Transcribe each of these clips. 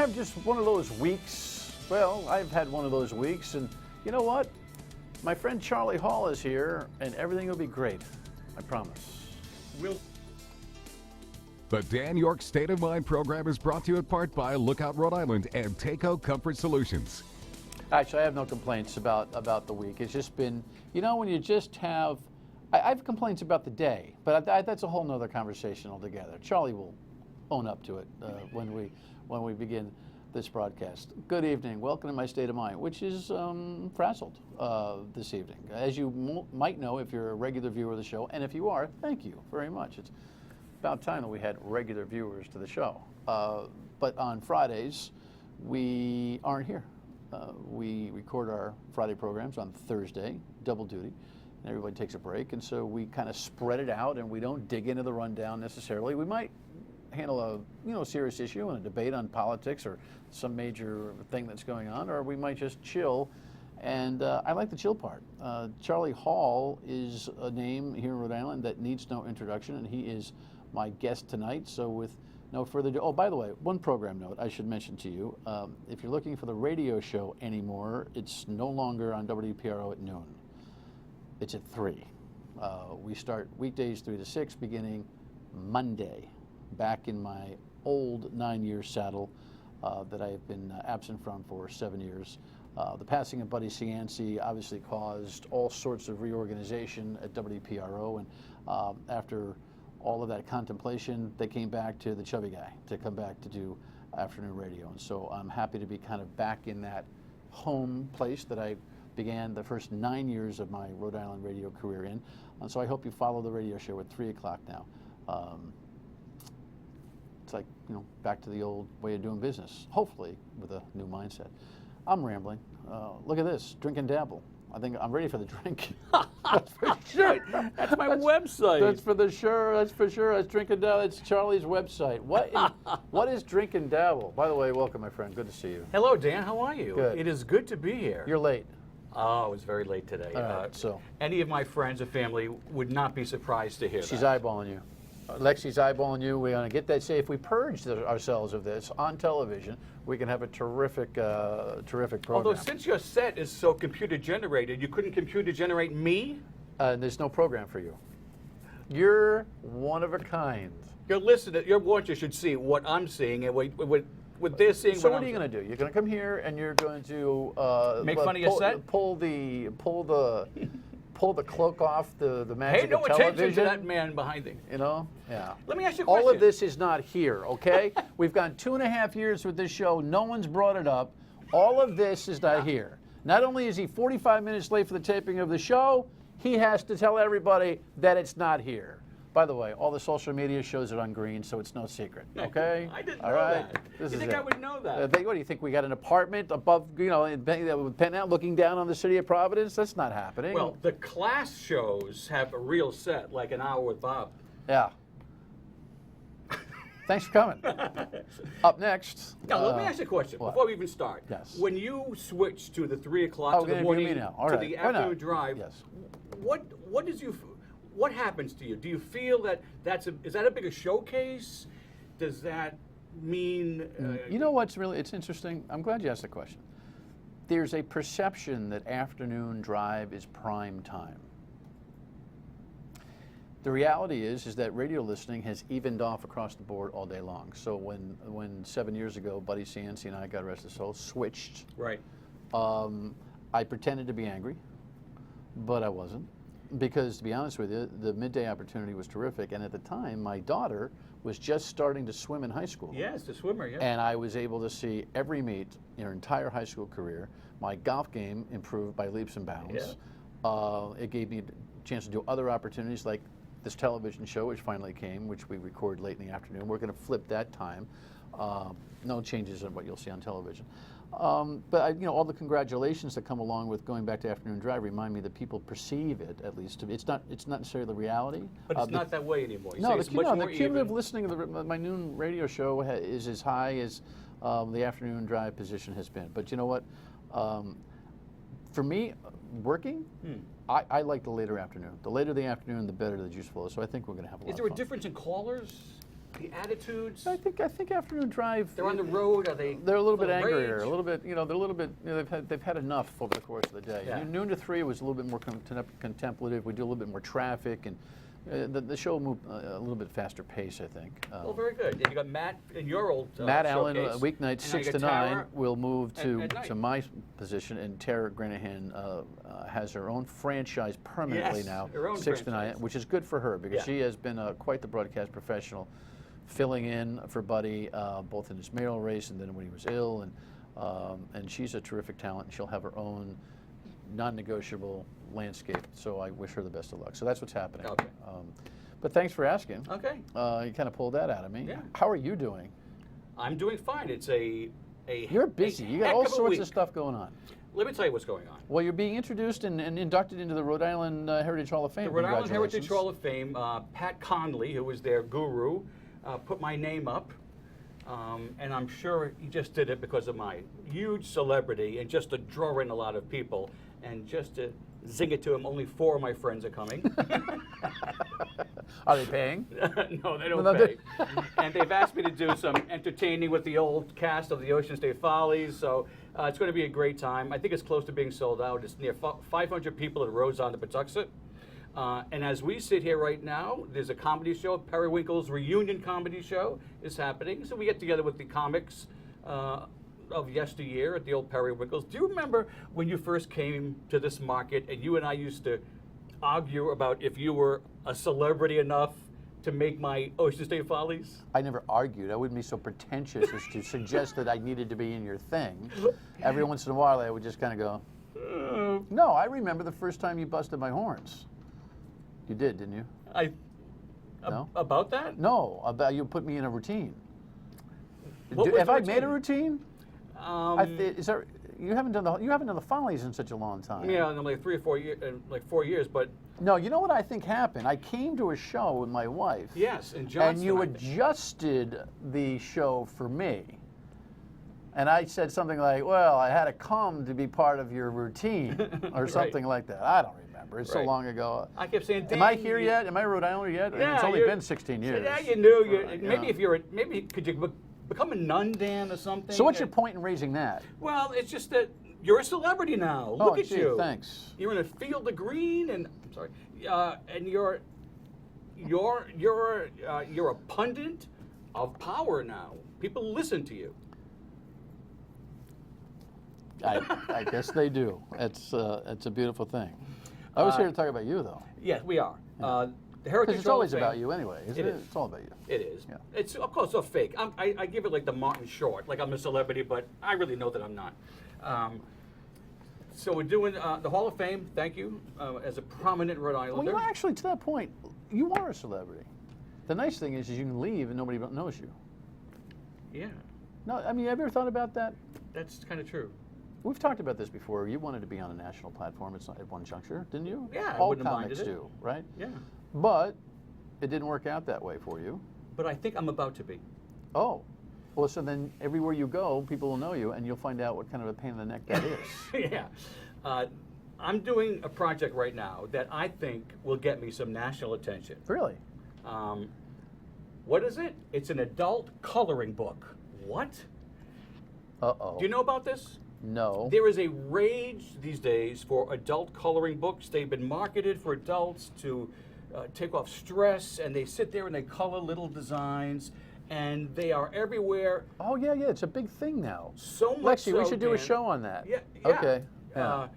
have just one of those weeks? Well, I've had one of those weeks, and you know what? My friend Charlie Hall is here, and everything will be great. I promise. The Dan Yorke State of Mind program is brought to you in part by Lookout Rhode Island and Takeo Comfort Solutions. Actually, I have no complaints about the week. It's just been, you know, when you just have, I have complaints about the day, but that's a whole nother conversation altogether. Charlie will own up to it when we begin this broadcast. Good evening. Welcome to my State of Mind, which is frazzled this evening. As you might know if you're a regular viewer of the show, and if you are, thank you very much. It's about time that we had regular viewers to the show. But on Fridays, we aren't here. We record our Friday programs on Thursday, double duty, and everybody takes a break, and so we kind of spread it out, and we don't dig into the rundown necessarily. We might handle a serious issue and a debate on politics or some major thing that's going on, or we might just chill. And I like the chill part. Charlie Hall is a name here in Rhode Island that needs no introduction, and he is my guest tonight. So with no further ado, oh, by the way, one program note I should mention to you. If you're looking for the radio show anymore, it's no longer on WPRO at noon. It's at 3. We start weekdays 3 to 6 beginning Monday, back in my old 9-year saddle that I have been absent from for 7 years. The passing of Buddy Cianci obviously caused all sorts of reorganization at WPRO, and after all of that contemplation, they came back to the chubby guy to come back to do afternoon radio. And so I'm happy to be kind of back in that home place that I began the first 9 years of my Rhode Island radio career in. And so I hope you follow the radio show at 3 o'clock now. It's like, back to the old way of doing business, hopefully with a new mindset. I'm rambling. Look at this, drink and dabble. I think I'm ready for the drink. That's for sure. That's my website. That's for sure. That's Drink and Dabble. It's Charlie's website. What is Drink and Dabble? By the way, welcome, my friend. Good to see you. Hello, Dan. How are you? Good. It is good to be here. You're late. Oh, it was very late today. All right, so any of my friends or family would not be surprised to hear she's that. eyeballing you. Lexi's eyeballing you. We're going to get that. Say, if we purge ourselves of this on television, we can have a terrific program. Although since your set is so computer generated, you couldn't computer generate me? There's no program for you. You're one of a kind. Your listener, your watcher should see what I'm seeing and what they're seeing. So what are you going to do? You're going to come here and you're going to make fun of your set? Pull the cloak off the magic Pay no of television. attention to that man behind him. Yeah. Let me ask you a question. All of this is not here, okay? We've gone 2.5 years with this show. No one's brought it up. All of this is not here. Not only is he 45 minutes late for the taping of the show, he has to tell everybody that it's not here. By the way, all the social media shows it on green, so it's no secret, okay? I didn't all know right? that. This You is think it. I would know that? What do you think? We got an apartment above, with penthouse looking down on the city of Providence? That's not happening. Well, the class shows have a real set, like An Hour with Bob. Yeah. Thanks for coming. Up next. Now, let me ask you a question before we even start. Yes. When you switch to the 3 o'clock to the morning to the afternoon drive, yes. What happens to you? Do you feel that is that a bigger showcase? Does that mean? You know what's it's interesting? I'm glad you asked the question. There's a perception that afternoon drive is prime time. The reality is that radio listening has evened off across the board all day long. So when 7 years ago, Buddy Cianci and I, God rest his soul, switched, right. I pretended to be angry, but I wasn't. Because, to be honest with you, the midday opportunity was terrific. And at the time, my daughter was just starting to swim in high school. Yes, the swimmer, yeah. And I was able to see every meet in her entire high school career. My golf game improved by leaps and bounds. Yeah. It gave me a chance to do other opportunities like this television show, which finally came, which we record late in the afternoon. We're going to flip that time. No changes in what you'll see on television. But all the congratulations that come along with going back to afternoon drive remind me that people perceive it, at least. It's not necessarily the reality. But it's not that way anymore. No, the cumulative listening of my noon radio show is as high as the afternoon drive position has been. But you know what? For me, working, I like the later afternoon. The later the afternoon, the better the juice flow. So I think we're going to have a lot of fun. Is there a difference in callers? the attitudes? I think Afternoon Drive. They're on the road. Are they? They're a little bit full of angrier, rage? a little bit. They're a little bit. They've had enough over the course of the day. Yeah. Noon to 3 was a little bit more contemplative. We do a little bit more traffic, and the show moved a little bit faster pace, I think. Well, very good. And you got Matt in your old Matt Allen, showcase. weeknights And now 6 you to got 9, Tara will move at night. to my position, and Tara Granahan has her own franchise permanently Yes, now, her own 6 to 9, franchise. which is good for her because Yeah. she has been quite the broadcast professional, filling in for Buddy both in his mayoral race and then when he was ill, and she's a terrific talent, and she'll have her own non-negotiable landscape. So I wish her the best of luck. So that's what's happening. Okay. But thanks for asking. Okay. You kind of pulled that out of me. Yeah. How are you doing? I'm doing fine. It's a You're busy. You got heck all of a sorts week. of stuff going on. Let me tell you what's going on. Well, you're being introduced and inducted into the Rhode Island Heritage Hall of Fame. The Rhode Island Heritage Congratulations. Hall of Fame, Pat Conley, who was their guru, put my name up. And I'm sure he just did it because of my huge celebrity and just to draw in a lot of people. And just to zing it to him, only 4 of my friends are coming. Are they paying? No, they don't No, pay. And they've asked me to do some entertaining with the old cast of the Ocean State Follies. So it's going to be a great time. I think it's close to being sold out. It's near 500 people at Rhodes on the Patuxent. And as we sit here right now, there's a comedy show, Periwinkle's Reunion Comedy Show is happening. So we get together with the comics of yesteryear at the old Periwinkle's. Do you remember when you first came to this market and you and I used to argue about if you were a celebrity enough to make my Ocean State Follies? I never argued. I wouldn't be so pretentious as to suggest that I needed to be in your thing. Every once in a while, I would just kind of go, no, I remember the first time you busted my horns. You did, didn't you? No? About that? No, about you put me in a routine. What was Have the I made a routine? routine? Is there, you haven't done the Follies in such a long time. Yeah, in like 3 or 4 years, like 4 years, but No, you know what I think happened? I came to a show with my wife. yes, in Johnston. And you I think. adjusted the show for me. And I said something like, well, I had to come to be part of your routine, or Right. something like that. I don't remember. It's so Right. long ago. I kept saying, Am I "Dan, here you- yet? Am I Rhode Islander yet? Yeah, It's only you're- been 16 years. Yeah, you knew. Right, Maybe yeah. if you're, maybe could you become a nun, Dan, or something? So what's your point in raising that? Well, it's just that you're a celebrity now. Look at gee, you. thanks. You're in a field of green, and I'm sorry, and you're a pundit of power now. People listen to you. I guess they do. It's a beautiful thing. I was here to talk about you, though. Yes, we are. The Because Heritage it's Hall of always Fame- about you anyway, isn't It it? is. It's all about you. It is. Yeah. It's of course so fake. I give it like the Martin Short, like I'm a celebrity, but I really know that I'm not. So we're doing the Hall of Fame. Thank you, as a prominent Rhode Well, Islander. you know, actually, to that point, you are a celebrity. The nice thing is you can leave and nobody knows you. Yeah, No, I mean, have you ever thought about that? that's kind of true. We've talked about this before. You wanted to be on a national platform at one juncture, didn't you? Yeah, I all wouldn't have comics minded it. do, right? Yeah, But it didn't work out that way for you. but I think I'm about to be. Oh, well, so then everywhere you go, people will know you, and you'll find out what kind of a pain in the neck that is. Yeah, I'm doing a project right now that I think will get me some national attention. Really? What is it? It's an adult coloring book. What? Uh-oh. Do you know about this? No. There is a rage these days for adult coloring books. They've been marketed for adults to take off stress, and they sit there and they color little designs, and they are everywhere. Oh, yeah, it's a big thing now. So much Lexi, we so, should do a Dan, show on that. Yeah. Okay. Yeah.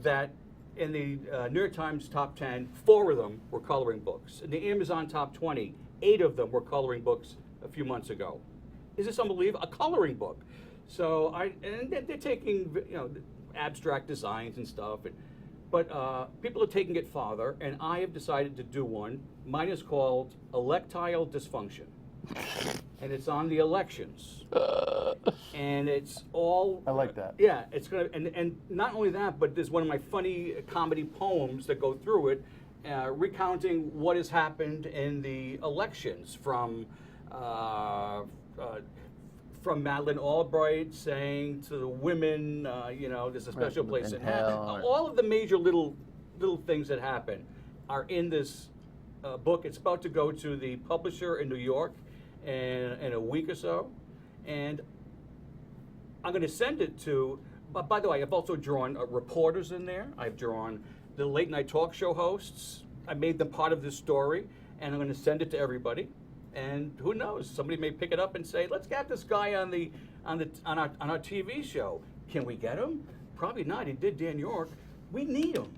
That in the New York Times top 10, 4 of them were coloring books. In the Amazon top 20, 8 of them were coloring books a few months ago. Is this unbelievable? A coloring book. So and they're taking abstract designs and stuff, but people are taking it farther, and I have decided to do one. Mine is called Electile Dysfunction, and it's on the elections, and it's all. I like that. Yeah, it's gonna, and not only that, but there's one of my funny comedy poems that go through it, recounting what has happened in the elections from Madeleine Albright saying to the women, there's a special place in hell. All of the major little things that happen are in this book. It's about to go to the publisher in New York, in a week or so, and I'm going to send it to. But by the way, I've also drawn reporters in there. I've drawn the late night talk show hosts. I made them part of this story, and I'm going to send it to everybody. And who knows? Somebody may pick it up and say, "Let's get this guy on our TV show." Can we get him? Probably not. He did Dan Yorke. We need him.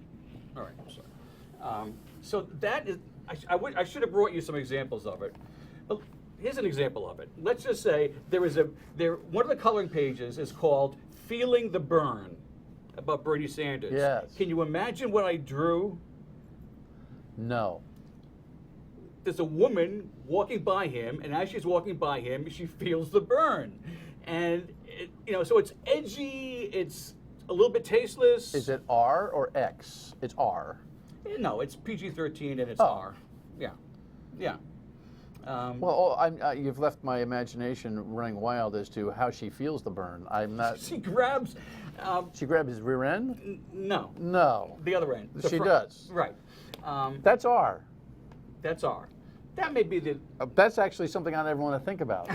All right. I'm sorry. So that is. I should have brought you some examples of it. But here's an example of it. Let's just say one of the coloring pages is called "Feeling the Burn," about Bernie Sanders. Yes. Can you imagine what I drew? No. There's a woman walking by him, and as she's walking by him, she feels the burn. And, so it's edgy, it's a little bit tasteless. Is it R or X? It's R. No, it's PG-13 and it's Oh. R. Yeah. Yeah. You've left my imagination running wild as to how she feels the burn. I'm not. She grabs. She grabbed his rear end? No. No. The other end. She does. Right. That's R. That's R. That may be the. That's actually something I never want to think about.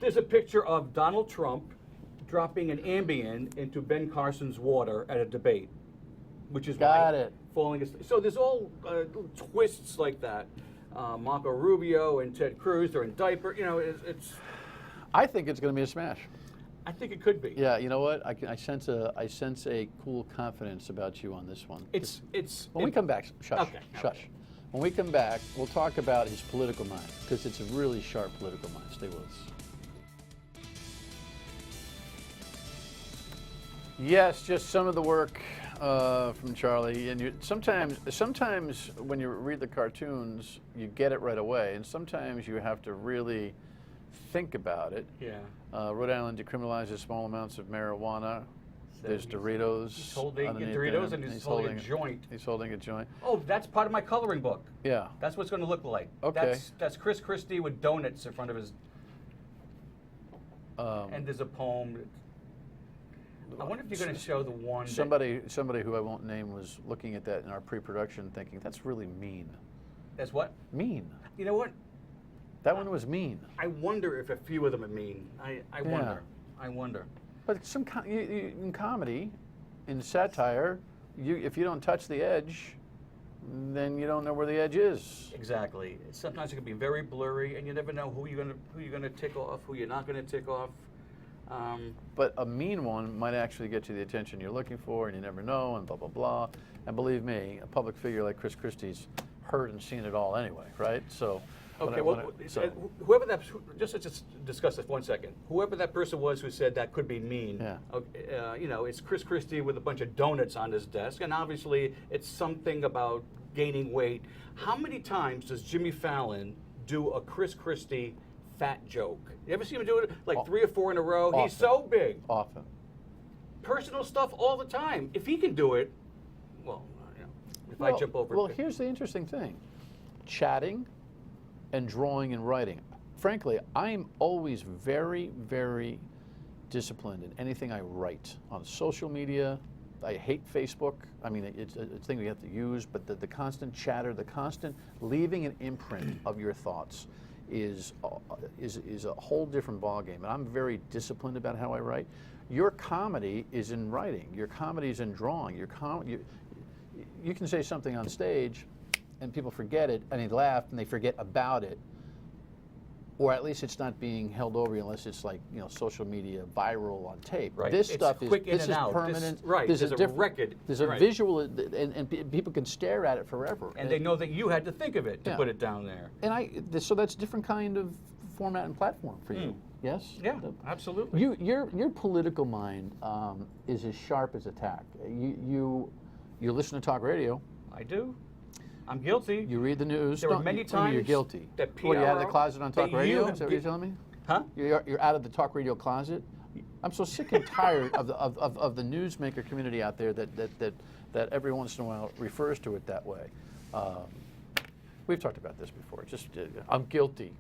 There's a picture of Donald Trump dropping an Ambien into Ben Carson's water at a debate, which is Got why it. falling asleep. So there's all little twists like that. Marco Rubio and Ted Cruz, they're in diaper. It's. I think it's going to be a smash. I think it could be. Yeah, you know what? I sense a cool confidence about you on this one. When we come back, shush, Okay, shush. okay. When we come back, we'll talk about his political mind, because it's a really sharp political mind. Stay with us. Yes, just some of the work from Charlie. And sometimes when you read the cartoons, you get it right away, and sometimes you have to really think about it. Yeah. Rhode Island decriminalizes small amounts of marijuana. There's Doritos. He's holding underneath Doritos them. and he's holding a joint. He's holding a joint. Oh, that's part of my coloring book. Yeah. That's what it's going to look like. Okay. That's Chris Christie with donuts in front of his. And there's a poem. I wonder if you're going to show the one. Somebody who I won't name was looking at that in our pre-production, thinking that's really mean. That's what? Mean. You know what? That one was mean. I wonder if a few of them are mean. I wonder. I wonder. But in comedy, in satire, if you don't touch the edge, then you don't know where the edge is. Exactly. Sometimes it can be very blurry, and you never know who you're gonna tick off, who you're not gonna tick off. But a mean one might actually get you the attention you're looking for, and you never know, and blah, blah, blah. And believe me, a public figure like Chris Christie's heard and seen it all anyway, right? So. Okay, whoever that, just let's discuss this 1 second. Whoever that person was who said that could be mean, Yeah. It's Chris Christie with a bunch of donuts on his desk, and obviously it's something about gaining weight. How many times does Jimmy Fallon do a Chris Christie fat joke? You ever see him do it like 3 or 4 in a row? Often. He's so big. Often. Personal stuff all the time. If he can do it, well, if I jump over. Well, here's the interesting thing. Chatting and drawing and writing. Frankly, I'm always very, very disciplined in anything I write on social media. I hate Facebook. I mean, it's a thing we have to use, but the constant chatter, the constant leaving an imprint of your thoughts is a whole different ballgame. And I'm very disciplined about how I write. Your comedy is in writing. Your comedy is in drawing. You can say something on stage, and people forget it, and they laugh, and they forget about it, or at least it's not being held over unless it's like social media viral on tape. Right. This It's stuff quick in is and out. permanent. Right. There's a record. There's a Right. visual, and people can stare at it forever. And they know that you had to think of it to Yeah. put it down there. And so that's a different kind of format and platform for you. Yes. Yeah, absolutely. Your political mind is as sharp as a tack. You listen to talk radio. I do. I'm guilty. You read the news. There were many times you're guilty. that What, are you out of the PR closet on talk that radio? you Is that what you're telling me? Huh? You're out of the talk radio closet. I'm so sick and tired of the newsmaker community out there that every once in a while refers to it that way. We've talked about this before. I'm guilty.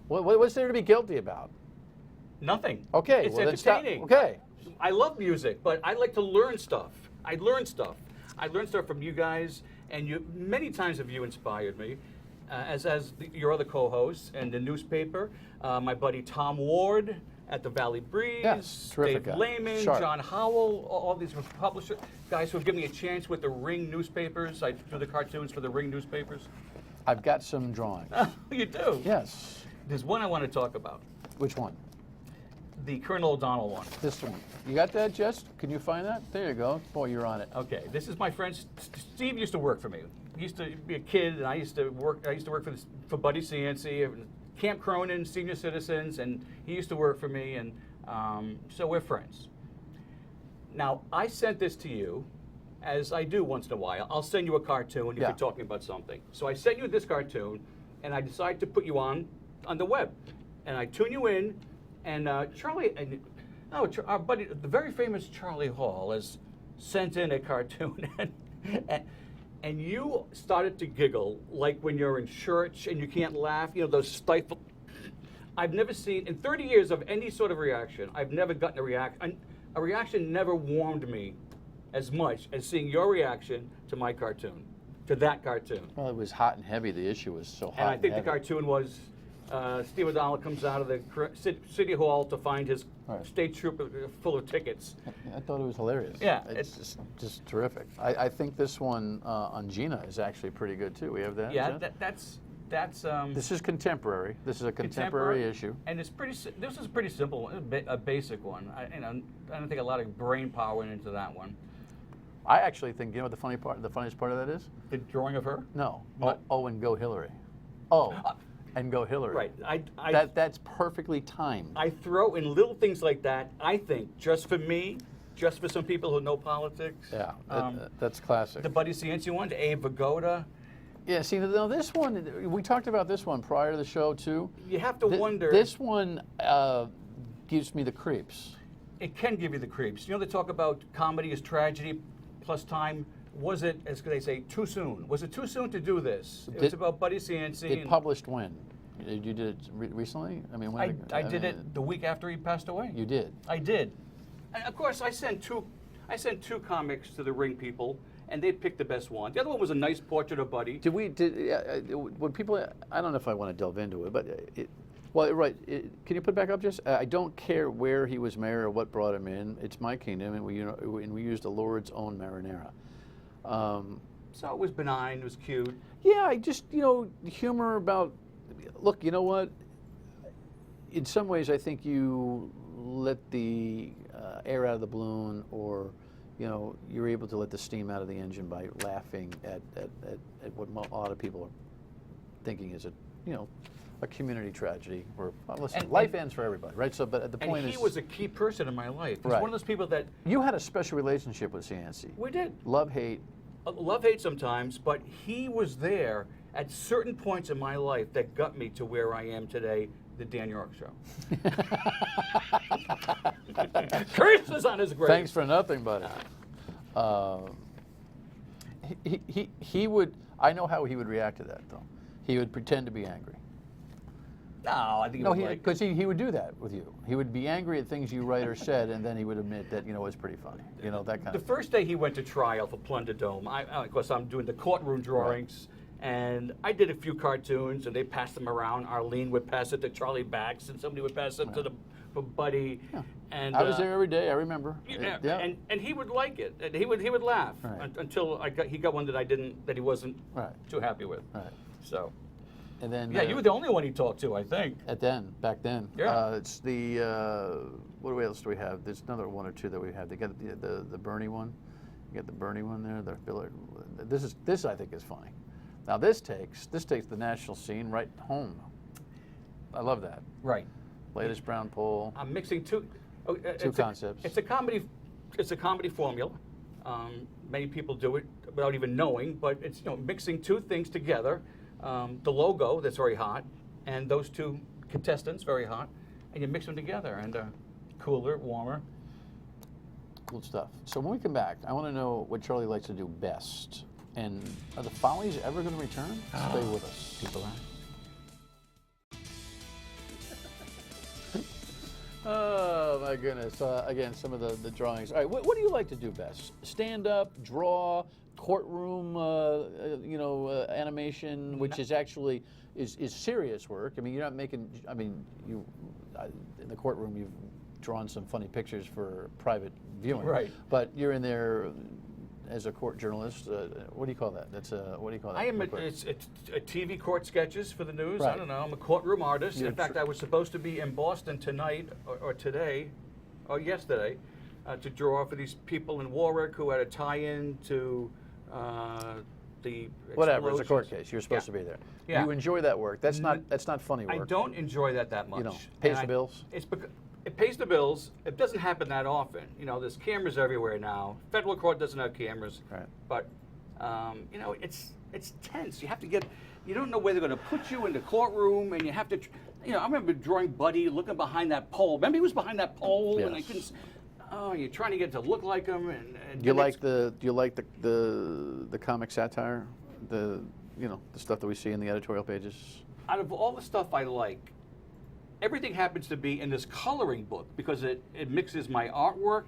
What's there to be guilty about? Nothing. Okay, It's well, then stop. entertaining. Okay. I love music, but I like to learn stuff. I learn stuff from you guys, and many times have you inspired me. your other co-hosts, and the newspaper, my buddy Tom Ward at the Valley Breeze, Yes, terrific Dave guy. Lehman, Sharp. John Howell, all these publishers, guys who have given me a chance with the Ring newspapers. I do the cartoons for the Ring newspapers. I've got some drawings. You do? Yes. There's one I want to talk about, Which one? the Colonel O'Donnell one. This one. You got that, Jess? Can you find that? There you go. Boy, you're on it. Okay, this is my friend. Steve used to work for me. He used to be a kid, and I used to work for Buddy CNC, Camp Cronin, Senior Citizens, and he used to work for me, and so we're friends. Now, I sent this to you, as I do once in a while. I'll send you a cartoon if Yeah. you're talking about something. So I sent you this cartoon, and I decided to put you on the web, and I tune you in, and Charlie, our buddy, the very famous Charlie Hall, has sent in a cartoon, and you started to giggle like when you're in church and you can't laugh, you know, those stifled. I've never seen, in 30 years of any sort of reaction, I've never gotten a reaction. A reaction never warmed me as much as seeing your reaction to my cartoon, to that cartoon. Well, it was hot and heavy. The issue was so hot And I think the heavy. cartoon was Steve O'Donnell comes out of the city hall to find his Right. state trooper full of tickets. I thought it was hilarious. Yeah, It's just terrific. I think this one on Gina is actually pretty good, too. We have that? Yeah, Jeff? that's This is contemporary. This is a contemporary issue. and it's this is pretty simple, a basic one. I don't think a lot of brain power went into that one. I actually think, you know what the funniest part of that is? The drawing of her. No. What? Oh, and go Hillary. Oh, and go Hillary. Right. That's perfectly timed. I throw in little things like that. I think just for me, just for some people who know politics. Yeah, that's classic. The Buddy Cianci one, the Abe Vigoda. Yeah, see, now this one, we talked about this one prior to the show, too. You have to wonder. This one gives me the creeps. It can give you the creeps. You know, they talk about comedy is tragedy plus time. Was it, as they say, too soon? Was it too soon to do this? It was about Buddy Cianci. It published when? You did it recently? I mean, when? I did it the week after he passed away. You did? I did. And of course, I sent two comics to the Ring people, and they picked the best one. The other one was a nice portrait of Buddy. When people, I don't know if I want to delve into it, but can you put it back up, Jess? I don't care where he was mayor or what brought him in. It's my kingdom, and we used the Lord's own marinara. So it was benign, it was cute. Yeah, I just, humor about, look, you know what? In some ways, I think you let the air out of the balloon, or, you're able to let the steam out of the engine by laughing at what a lot of people are thinking is a community tragedy. Or, listen, life ends for everybody, right? So, but the point is, he was a key person in my life. He's Right. one of those people that you had a special relationship with Cianci. we did. Love, hate. Love, hate sometimes, but he was there at certain points in my life that got me to where I am today, the Dan Yorke Show. Curses on his grave. Thanks for nothing, buddy. He would. I know how he would react to that, though. He would pretend to be angry. No, I think No, he was like, because he would do that with you. He would be angry at things you write or said, and then he would admit that it was pretty funny. That kind the of. first day he went to trial for Plunder Dome, of course, I'm doing the courtroom drawings, and I did a few cartoons, and they passed them around. Arlene would pass it to Charlie Bax, and somebody would pass it to for Buddy. Yeah. And I was there every day. I remember. Yeah, and he would like it. And he would laugh until he got one that he wasn't too happy with. Right. So. And then. Yeah, you were the only one he talked to, I think. Back then. Yeah. It's the what else do we have? There's another one or two that we have. They got the Bernie one. You got the Bernie one there. This I think is funny. Now this takes the national scene right home. I love that. Right. Latest brown poll. I'm mixing two concepts. It's a comedy formula. Many people do it without even knowing, but it's mixing two things together. The logo that's very hot, and those two contestants very hot, and you mix them together, and cooler, warmer. Cool stuff. So when we come back, I want to know what Charlie likes to do best. And are the Follies ever going to return? Stay with us. People are. Oh my goodness! Again, some of the drawings. All right, what do you like to do best? Stand up, draw, courtroom, animation, which is actually is serious work. I mean, you're not making. I mean, in the courtroom you've drawn some funny pictures for private viewing, Right? But you're in there as a court journalist. What do you call that? That's what do you call that? I am. It's TV court sketches for the news. Right. I don't know. I'm a courtroom artist. You're In fact, I was supposed to be in Boston tonight or today, or yesterday, to draw for these people in Warwick who had a tie-in to the Whatever. It's a court explosions. case. You're supposed to be there. Yeah. You enjoy that work. That's not funny work. I don't enjoy that much. You know, pays And the bills. It's because it pays the bills. It doesn't happen that often. You know, there's cameras everywhere now. Federal court doesn't have cameras. Right. But it's tense. You have to get. You don't know where they're going to put you in the courtroom, and you have to. I remember drawing Buddy looking behind that pole. Remember he was behind that pole, and I Yes. couldn't. Oh, you're trying to get it to look like him, and Do you like the comic satire, the stuff that we see in the editorial pages? out of all the stuff I like, everything happens to be in this coloring book because it mixes my artwork,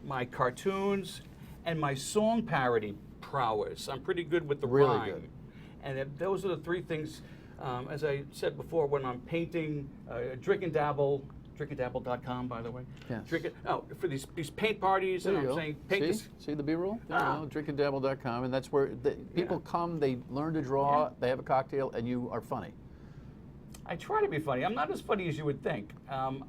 my cartoons, and my song parody prowess. I'm pretty good with the Really rhyme. good. And those are the three things, as I said before, when I'm painting, drink and dabble, drinkanddabble.com, by the way. Yes. For these paint parties, There and you I'm go. saying paint See? this. See the B-roll? There Ah. you go. Drinkanddabble.com, and that's where people come, they learn to draw, Yeah. they have a cocktail, and you are funny. I try to be funny. I'm not as funny as you would think. I'm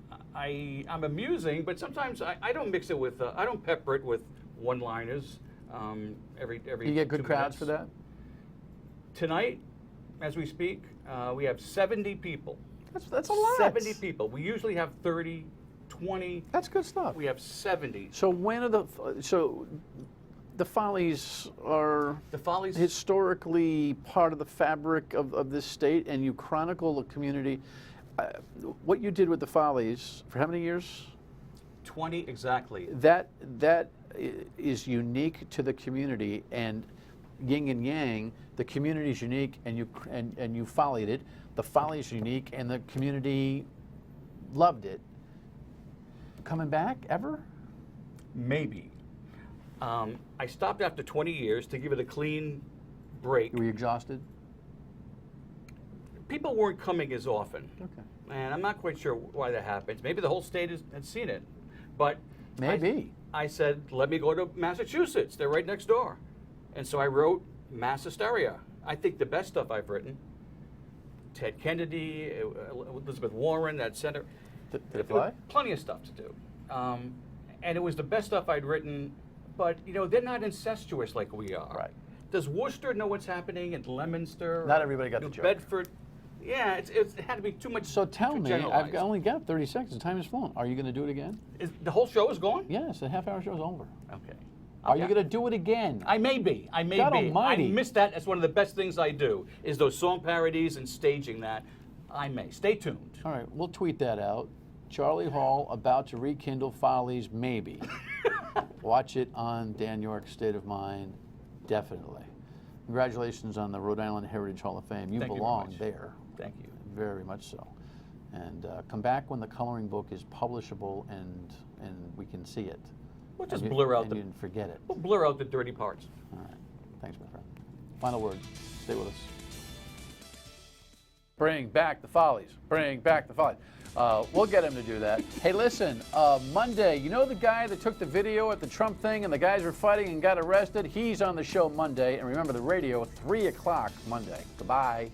amusing, but sometimes I don't mix it with, I don't pepper it with one-liners every You get good 2 crowds minutes. for that? Tonight, as we speak, we have 70 people. That's a lot. 70 people. We usually have 30, 20. That's good stuff. We have 70. So when are the Follies are The Follies. historically part of the fabric of this state, and you chronicle the community. What you did with the Follies for how many years? 20 exactly. That is unique to the community, and yin and yang. The community is unique, and you follied it. The Folly is unique, and the community loved it. Coming back ever? Maybe. I stopped after 20 years to give it a clean break. Were you exhausted? People weren't coming as often. Okay. And I'm not quite sure why that happens. Maybe the whole state has seen it. But Maybe. I said, let me go to Massachusetts. They're right next door. And so I wrote Mass Hysteria. I think the best stuff I've written. Ted Kennedy, Elizabeth Warren, that center. Did it fly? Plenty of stuff to do. And it was the best stuff I'd written. But, they're not incestuous like we are. Right. Does Worcester know what's happening in Leominster? Not everybody got New the joke. Bedford. Yeah, it had to be too much. So tell too me, I've generalized. only got 30 seconds. The time has flown. Are you going to do it again? The whole show is gone? Yes, the half-hour show is over. Okay. Are you going to do it again? I may be. I may God be. almighty. I miss that. That's one of the best things I do, is those song parodies and staging that. I may. Stay tuned. All right, we'll tweet that out. Charlie Hall about to rekindle Follies, maybe. Watch it on Dan Yorke's State of Mind, definitely. Congratulations on the Rhode Island Heritage Hall of Fame. You Thank you very belong much. there. Thank you. Very much so. And come back when the coloring book is publishable and we can see it. We'll just And you- blur out and the you can forget it. we'll blur out the dirty parts. All right. Thanks, my friend. Final word. Stay with us. Bring back the Follies. Bring back the Follies. We'll get him to do that. Hey, listen, Monday, you know the guy that took the video at the Trump thing and the guys were fighting and got arrested? He's on the show Monday. And remember, the radio, 3 o'clock Monday. Goodbye.